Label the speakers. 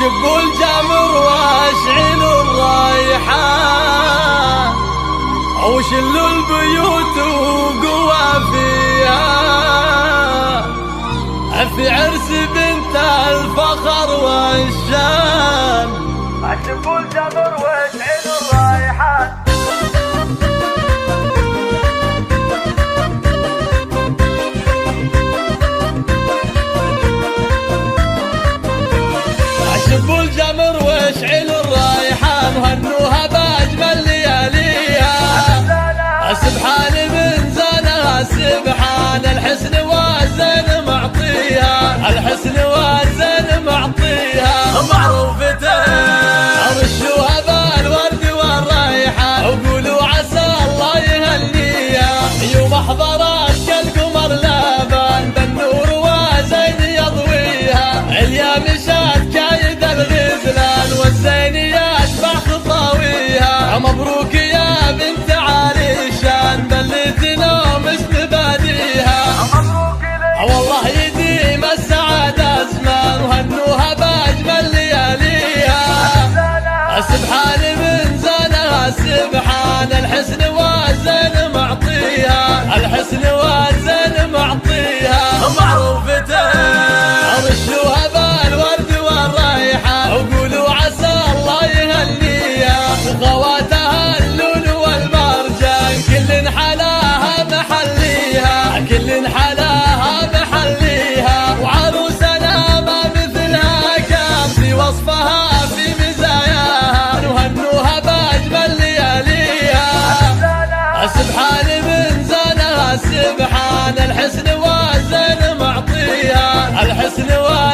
Speaker 1: أشب الجمر وأشعل الريحان وشل البيوت وقوى فيها في عرس بنت الفخر والشان.
Speaker 2: أشب الجمر وأشعل الريحان
Speaker 1: أشب الجمر واشعل الريحان وهنوها بأجمل لياليها. سبحان من زانها سبحان الحسن والزين معطيها. الحسن والزين معطيها معروفتين رشوها بالورد والريحان وقولوا عسى الله يهنيها. يوم احضرت كالقمر لابان بالنور وزين يضويها. اليا مشات كايد الغزلان والزينيات بخطاويها. مبروك يا بنت عريشان بلتنا مستباديها.
Speaker 2: مبروك لك
Speaker 1: والله يديم السعادة زمان وهنوها بأجمل لياليها. سبحان من زانها سبحان الحسن والزين معطيها. الحسن والزين معطيها معروفتين رشوها بالورد والريحان وقولوا عسى الله يهنيها. خواتها اللؤلؤ والمرجان كل حلاها محليها. كل حلاها محليها وعروسنا ما مثلها كان في وصفها في مزاياها. وهنوها بأجمل لياليها. سبحان من زانها سبحان الحسن والزين معطيها. الحسن والزين